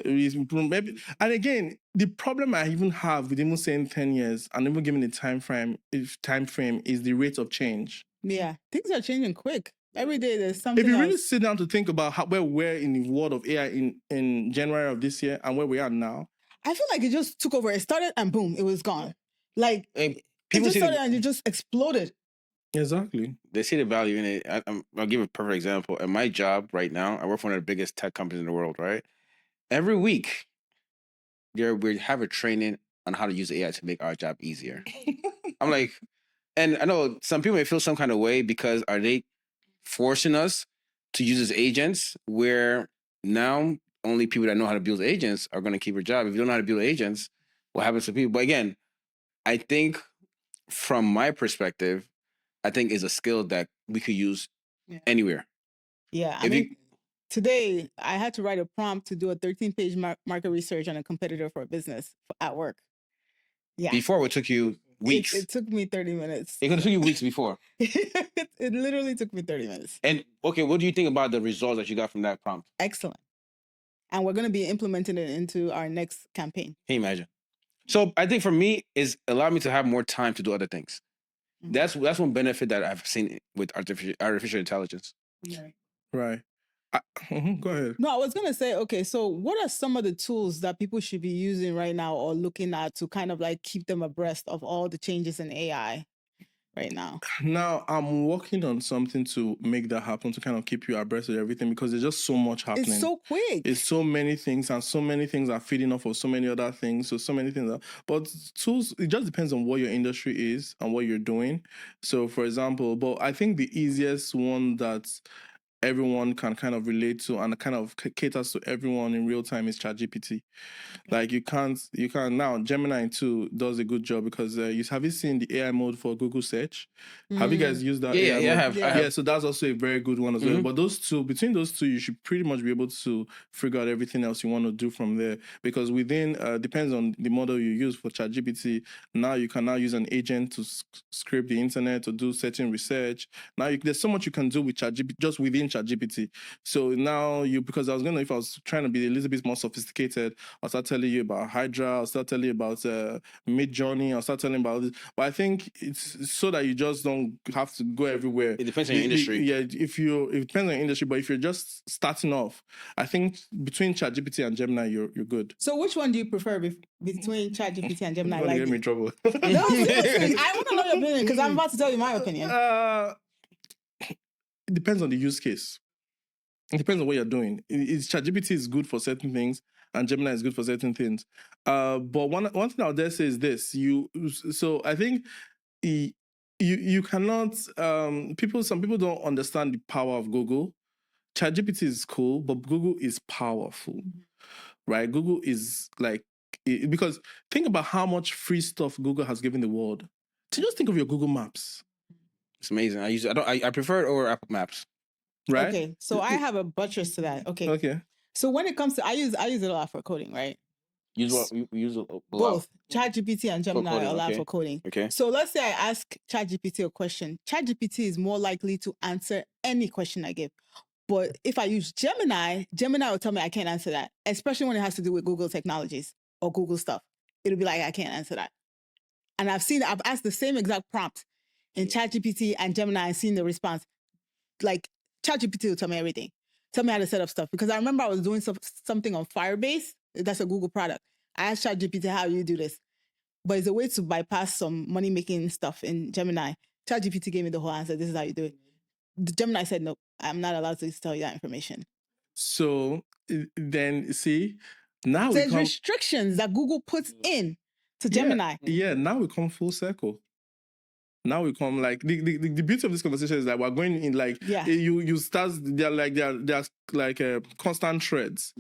[SPEAKER 1] Maybe, and again, the problem I even have with even saying 10 years and even giving a time frame is the rate of change.
[SPEAKER 2] Yeah, things are changing quick. Every day there's something
[SPEAKER 1] If you
[SPEAKER 2] else.
[SPEAKER 1] really sit down to think about where we're in the world of AI in January of this year and where we are now,
[SPEAKER 2] I feel like it just took over. It started and boom, it was gone. Like
[SPEAKER 3] Hey,
[SPEAKER 2] it
[SPEAKER 3] people
[SPEAKER 2] just
[SPEAKER 3] see
[SPEAKER 2] started
[SPEAKER 3] the,
[SPEAKER 2] and it just exploded.
[SPEAKER 1] exactly.
[SPEAKER 3] they see the value in it. I'll give a perfect example. At my job right now, I work for one of the biggest tech companies in the world, right? Every week, we have a training on how to use AI to make our job easier. I'm like, and I know some people may feel some kind of way because are they forcing us to use as agents where now only people that know how to build agents are going to keep a job. If you don't know how to build agents, what happens to people? But again, I think from my perspective, I think is a skill that we could use anywhere.
[SPEAKER 2] Yeah, I
[SPEAKER 3] If
[SPEAKER 2] mean,
[SPEAKER 3] you-
[SPEAKER 2] today I had to write a prompt to do a 13-page market research on a competitor for a business at work. Yeah,
[SPEAKER 3] Before it took you weeks.
[SPEAKER 2] It took me 30 minutes.
[SPEAKER 3] It could have took you weeks before.
[SPEAKER 2] It literally took me 30 minutes.
[SPEAKER 3] And okay, what do you think about the results that you got from that prompt?
[SPEAKER 2] Excellent. And we're going to be implementing it into our next campaign.
[SPEAKER 3] Can you imagine? So I think for me is allow me to have more time to do other things.
[SPEAKER 2] Mm-hmm.
[SPEAKER 3] That's one benefit that I've seen with artificial intelligence.
[SPEAKER 1] Right. Go ahead.
[SPEAKER 2] No, I was going to say, okay, so what are some of the tools that people should be using right now or looking at to kind of like keep them abreast of all the changes in AI right now?
[SPEAKER 1] Now, I'm working on something to make that happen, to kind of keep you abreast of everything, because there's just so much happening.
[SPEAKER 2] It's so quick.
[SPEAKER 1] It's so many things, and so many things are feeding off of so many other things. So many things. But tools, it just depends on what your industry is and what you're doing. So, for example, but I think the easiest one that everyone can kind of relate to and kind of caters to everyone in real time is ChatGPT. Like you can now Gemini 2 does a good job because have you seen the AI mode for Google search? Have you guys used that?
[SPEAKER 3] Yeah,
[SPEAKER 1] AI
[SPEAKER 3] yeah,
[SPEAKER 1] mode?
[SPEAKER 3] I have.
[SPEAKER 2] Yeah.
[SPEAKER 1] So that's also a very good one as well. But between those two, you should pretty much be able to figure out everything else you want to do from there. Because within depends on the model you use for ChatGPT. Now you can use an agent to scrape the internet to do certain research. Now there's so much you can do with ChatGPT just within ChatGPT. So now if I was trying to be a little bit more sophisticated, I'll start telling you about Hydra, I'll start telling you about Midjourney, I'll start telling you about this. But I think it's so that you just don't have to go everywhere.
[SPEAKER 3] It depends on your industry.
[SPEAKER 1] Yeah, it depends on your industry, but if you're just starting off, I think between ChatGPT and Gemini, you're good.
[SPEAKER 2] So which one do you prefer between ChatGPT and Gemini?
[SPEAKER 1] You're gonna get me in trouble.
[SPEAKER 2] No, seriously, I want to know your opinion because I'm about to tell you my opinion.
[SPEAKER 1] It depends on the use case. It depends on what you're doing. ChatGPT is good for certain things, and Gemini is good for certain things. But one thing I'll dare say is this: So I think you cannot. Some people don't understand the power of Google. ChatGPT is cool, but Google is powerful, right? Google is like because think about how much free stuff Google has given the world. Just think of your Google Maps,
[SPEAKER 3] It's amazing. I use it. I prefer it over Apple Maps.
[SPEAKER 1] right?
[SPEAKER 2] Okay, so I have a buttress to that. Okay.
[SPEAKER 1] Okay.
[SPEAKER 2] So when it comes to, I use it a lot for coding, right?
[SPEAKER 3] Use what? You use a lot.
[SPEAKER 2] Both ChatGPT and Gemini
[SPEAKER 3] coding,
[SPEAKER 2] are allowed
[SPEAKER 3] okay.
[SPEAKER 2] for coding.
[SPEAKER 3] Okay.
[SPEAKER 2] So let's say I ask ChatGPT a question. ChatGPT is more likely to answer any question I give. But if I use Gemini will tell me I can't answer that, especially when it has to do with Google technologies or Google stuff. It'll be like, I can't answer that. And I've asked the same exact prompt in ChatGPT and Gemini and seen the response. Like ChatGPT will tell me everything. Tell me how to set up stuff. Because I remember I was doing something on Firebase. That's a Google product. I asked ChatGPT, how do you do this? But it's a way to bypass some money-making stuff in Gemini. ChatGPT gave me the whole answer. This is how you do it. The Gemini said, no, I'm not allowed to tell you that information.
[SPEAKER 1] So then, see, now
[SPEAKER 2] There's restrictions that Google puts in to Gemini.
[SPEAKER 1] Yeah, now we come full circle. Now we come like the beauty of this conversation is that we're going in like you start they're like constant threads.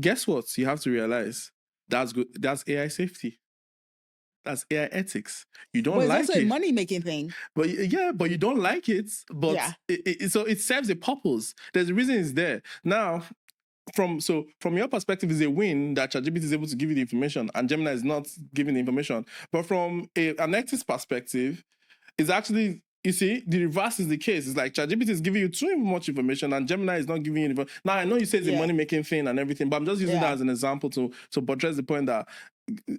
[SPEAKER 1] Guess what? You have to realize that's good. That's AI safety. That's AI ethics. You don't like it.
[SPEAKER 2] It's also a money-making thing.
[SPEAKER 1] But but you don't like it. But so it serves a purpose. There's a reason it's there. Now, from your perspective, it's a win that ChatGPT is able to give you the information and Gemini is not giving the information. But from an ethics perspective, it's actually, you see, the reverse is the case. It's like ChatGPT is giving you too much information and Gemini is not giving you information. Now, I know you say it's a money-making thing and everything, but I'm just using that as an example to buttress the point that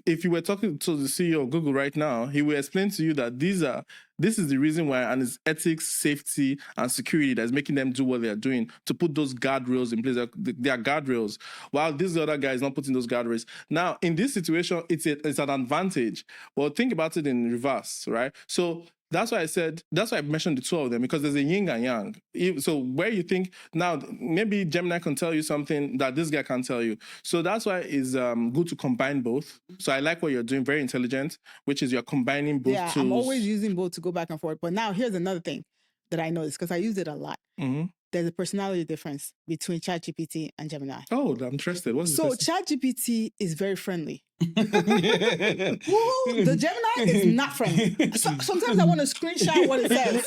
[SPEAKER 1] if you were talking to the CEO of Google right now, he will explain to you that this is the reason why, and it's ethics, safety, and security that's making them do what they are doing, to put those guardrails in place. They are guardrails, while this other guy is not putting those guardrails. Now, in this situation, it's an advantage. Well, think about it in reverse, right? So that's why I mentioned the two of them, because there's a yin and yang. So where you think now, maybe Gemini can tell you something that this guy can't tell you. So that's why it's good to combine both. So I like what you're doing, very intelligent, which is you're combining both tools.
[SPEAKER 2] I'm always using both to go back and forth. But now here's another thing that I noticed, because I use it a lot. Mm-hmm. There's a personality difference between ChatGPT and Gemini.
[SPEAKER 1] Oh, I'm interested.
[SPEAKER 2] So ChatGPT is very friendly. The Gemini is not friendly. Sometimes I want to screenshot what it says.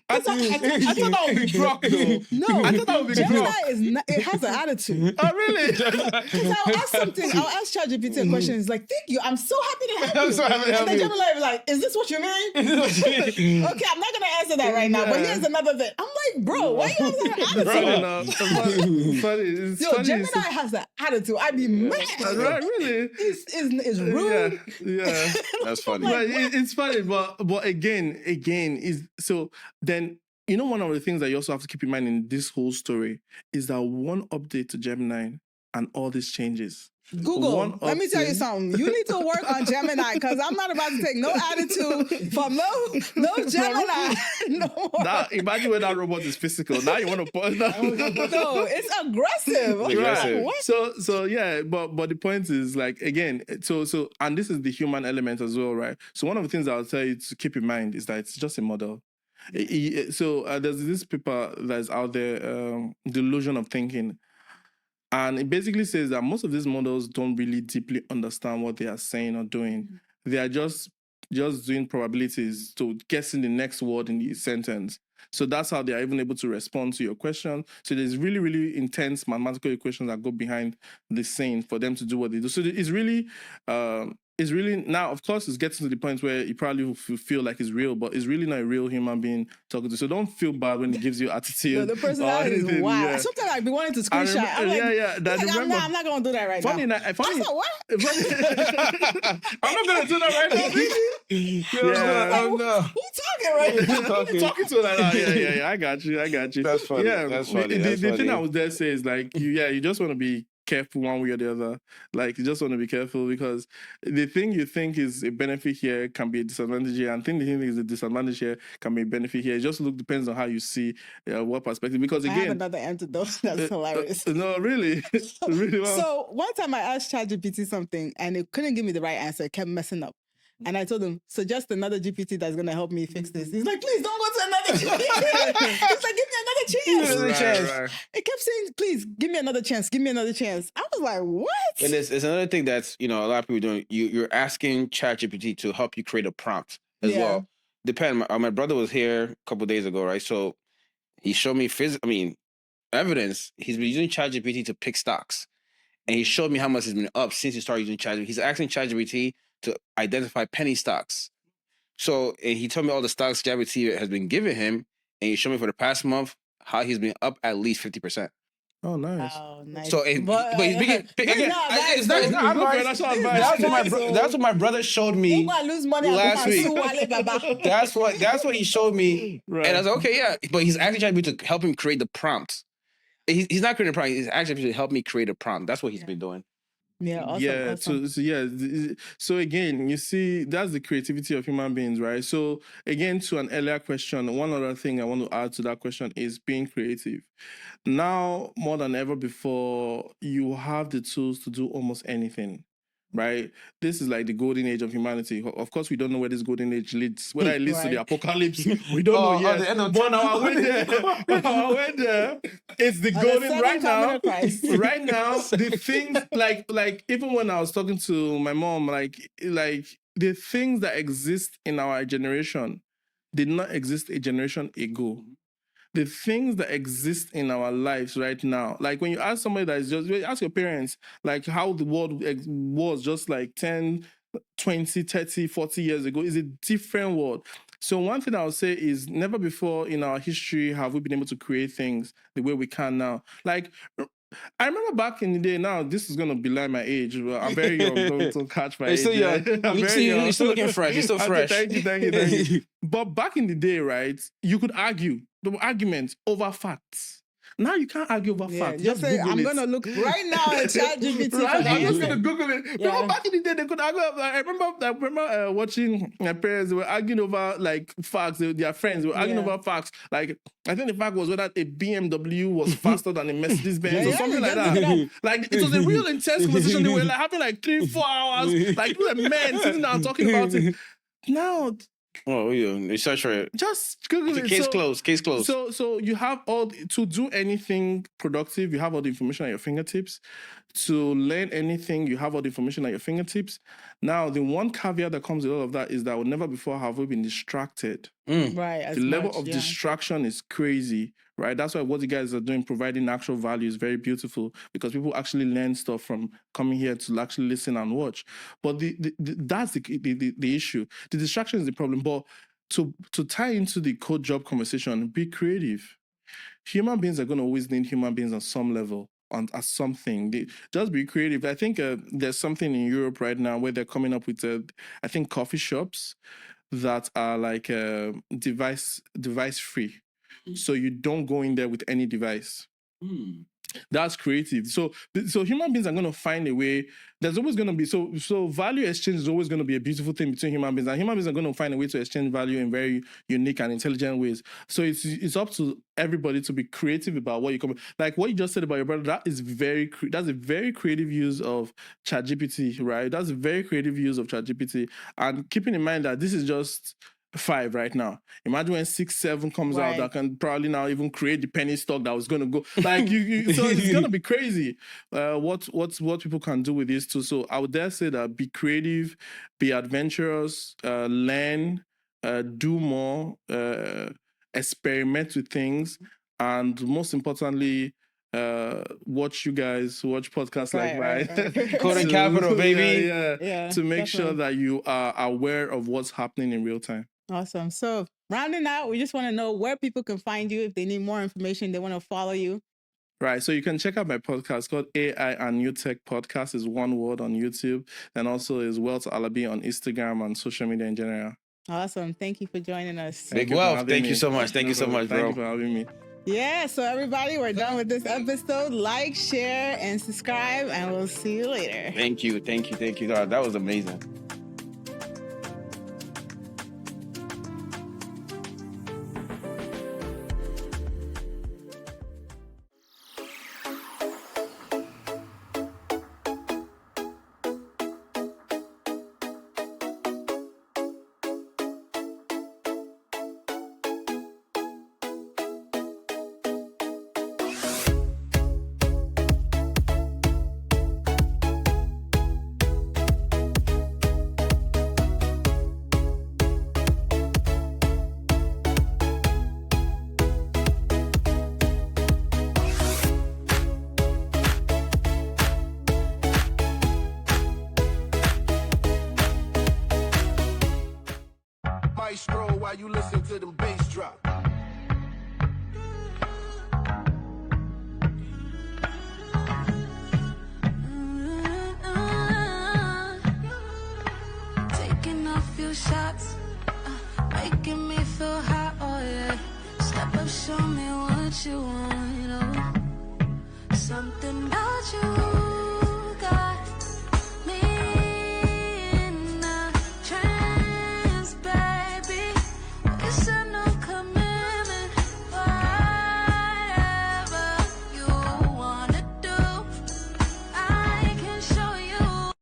[SPEAKER 1] I thought that would be Grok, though.
[SPEAKER 2] No,
[SPEAKER 1] I thought that would be
[SPEAKER 2] Gemini
[SPEAKER 1] Grok.
[SPEAKER 2] is not, it has an attitude.
[SPEAKER 1] Oh, really?
[SPEAKER 2] Because I'll ask ChatGPT a question. It's like, thank you, I'm so happy to help you.
[SPEAKER 3] I'm so happy to help
[SPEAKER 2] and then
[SPEAKER 3] you.
[SPEAKER 2] Gemini will be like, is this what you mean? Okay, I'm not going to answer that right now, but here's another thing. I'm like, bro, why you have that attitude?
[SPEAKER 1] Funny.
[SPEAKER 2] Gemini has an attitude. I'd be mad.
[SPEAKER 1] Right, really?
[SPEAKER 2] It's rude.
[SPEAKER 3] Yeah. That's funny.
[SPEAKER 1] But it's funny, but again, is so then, you know, one of the things that you also have to keep in mind in this whole story is that one update to Gemini and all these changes.
[SPEAKER 2] Google, let me tell you something. You need to work on Gemini, because I'm not about to take no attitude from no Gemini. No more.
[SPEAKER 1] Now, imagine when that robot is physical. Now you want to put that.
[SPEAKER 2] No, it's aggressive.
[SPEAKER 3] Aggressive.
[SPEAKER 2] What?
[SPEAKER 1] So yeah, but the point is, like, again, so and this is the human element as well, right? So one of the things I'll tell you to keep in mind is that it's just a model. So there's this paper that's out there, Delusion of Thinking. And it basically says that most of these models don't really deeply understand what they are saying or doing. Mm-hmm. They are just doing probabilities to guessing the next word in the sentence. So that's how they are even able to respond to your question. So there's really, really intense mathematical equations that go behind the saying for them to do what they do. So it's really now, of course, it's getting to the point where you probably will feel like it's real, but it's really not a real human being talking to. So don't feel bad when it gives you attitude.
[SPEAKER 2] No, the personality is wild. Yeah. Sometimes I'd be wanting to screenshot. I'm not going to do that right now.
[SPEAKER 1] Funny.
[SPEAKER 2] What?
[SPEAKER 1] I'm not going to do that right now.
[SPEAKER 3] No.
[SPEAKER 2] Who talking right now?
[SPEAKER 1] Talking to like that. Yeah. I got you.
[SPEAKER 3] That's funny.
[SPEAKER 1] Yeah,
[SPEAKER 3] that's funny.
[SPEAKER 1] The thing I was there to say is like, you just want to be careful one way or the other. Like, you just want to be careful, because the thing you think is a benefit here can be a disadvantage here, and the thing is a disadvantage here can be a benefit here. It just depends on how you see what perspective. Because again,
[SPEAKER 2] I have another antidote. That's hilarious.
[SPEAKER 1] No, really, really well.
[SPEAKER 2] So one time I asked ChatGPT something and it couldn't give me the right answer. It kept messing up. And I told him, suggest another GPT that's going to help me fix this. He's like, please don't go to another GPT. He's like, give me another chance.
[SPEAKER 3] Another chance.
[SPEAKER 1] Right.
[SPEAKER 2] It kept saying, please give me another chance. Give me another chance. I was like, what?
[SPEAKER 3] And it's another thing that's, a lot of people doing. You're asking ChatGPT to help you create a prompt as well. My brother was here a couple of days ago, right? So he showed me evidence. He's been using ChatGPT to pick stocks. And he showed me how much it's been up since he started using ChatGPT. He's asking ChatGPT to identify penny stocks. So and he told me all the stocks ChatGPT has been giving him, and he showed me for the past month how he's been up at least 50%.
[SPEAKER 1] Oh, nice.
[SPEAKER 2] Oh, nice.
[SPEAKER 3] So, but he's again, it's not advice. That's what my brother showed me
[SPEAKER 2] lose money
[SPEAKER 3] last week.
[SPEAKER 2] Baba.
[SPEAKER 3] That's what he showed me,
[SPEAKER 1] Right.
[SPEAKER 3] and I was like, okay, yeah. But he's actually trying to help him create the prompt. He's not creating a prompt. He's actually trying to help me create a prompt. That's what he's been doing.
[SPEAKER 2] Yeah, awesome.
[SPEAKER 1] Yeah,
[SPEAKER 2] awesome.
[SPEAKER 1] so again, you see, that's the creativity of human beings, right? So again, to an earlier question, one other thing I want to add to that question is being creative. Now, more than ever before, you have the tools to do almost anything. Right, this is like the golden age of humanity. Of course, we don't know where this golden age leads. Whether it leads to the apocalypse, we don't know yet.
[SPEAKER 3] The end of
[SPEAKER 1] But our way there, it's the golden right now. Right now, the things like even when I was talking to my mom, like the things that exist in our generation did not exist a generation ago. The things that exist in our lives right now, like when you ask somebody that is just, ask your parents, like how the world was just like 10, 20, 30, 40 years ago, is a different world. So one thing I would say is never before in our history have we been able to create things the way we can now. Like, I remember back in the day. Now this is gonna belie my age. I'm very young. Don't catch my age.
[SPEAKER 3] Still young.
[SPEAKER 1] I'm very young.
[SPEAKER 3] You're still looking fresh. You're still fresh.
[SPEAKER 1] Thank you. But back in the day, right, you could argue. There were arguments over facts. Now you can't argue over facts.
[SPEAKER 2] Just say,
[SPEAKER 1] Google
[SPEAKER 2] I'm
[SPEAKER 1] it.
[SPEAKER 2] gonna look right now at ChatGPT.
[SPEAKER 1] Right? I'm just gonna Google it.
[SPEAKER 2] Yeah.
[SPEAKER 1] Remember back in the day, they could argue. I remember watching my parents. They were arguing over like facts. Their friends were arguing over facts. Like I think the fact was whether a BMW was faster than a Mercedes Benz or something like that. Like it was a real intense conversation. They were like having like 3-4 hours. Like two men sitting down talking about it. Now.
[SPEAKER 3] Oh, yeah. Search for it.
[SPEAKER 1] Just Google it.
[SPEAKER 3] Case closed.
[SPEAKER 1] So you have to do anything productive. You have all the information at your fingertips. To learn anything, you have all the information at your fingertips. Now, the one caveat that comes with all of that is that never before have we been distracted.
[SPEAKER 2] Right.
[SPEAKER 1] The level of distraction is crazy, right? That's why what you guys are doing, providing actual value, is very beautiful because people actually learn stuff from coming here to actually listen and watch. But that's the issue. The distraction is the problem. But to tie into the code job conversation, be creative. Human beings are going to always need human beings on some level. As something, just be creative. I think there's something in Europe right now where they're coming up with, I think, coffee shops that are like device free, so you don't go in there with any device. That's creative. So human beings are going to find a way. There's always going to be so value exchange is always going to be a beautiful thing between human beings, and human beings are going to find a way to exchange value in very unique and intelligent ways. So it's up to everybody to be creative about what you come. Like what you just said about your brother. That's a very creative use of ChatGPT, right? That's a very creative use of ChatGPT, and keeping in mind that this is just 5 right now. Imagine when 6, 7 comes out, that can probably now even create the penny stock that was going to go. Like so it's going to be crazy. What people can do with this too. So I would dare say that be creative, be adventurous, learn, do more, experiment with things, and most importantly, watch podcasts like mine.
[SPEAKER 3] Code and Capital, baby.
[SPEAKER 1] Yeah, to make sure that you are aware of what's happening in real time.
[SPEAKER 2] Awesome. So rounding out, we just want to know where people can find you if they need more information, they want to follow you.
[SPEAKER 1] Right. So you can check out my podcast called AI and New Tech Podcast. Is one word on YouTube, and also is Wealth Alabi on Instagram and social media in general.
[SPEAKER 2] Awesome. Thank you for joining us.
[SPEAKER 3] Big Wealth. Thank you so much. Thank you so much, bro.
[SPEAKER 1] Thank you for having me.
[SPEAKER 2] Yeah, so everybody, we're done with this episode. Like, share, and subscribe, and we'll see you later.
[SPEAKER 3] Thank you. That was amazing.
[SPEAKER 7] might stroll while you listen to them bass drop.
[SPEAKER 8] Taking a few shots, making me feel hot, oh yeah. Step up, show me what you want, you know. Something about you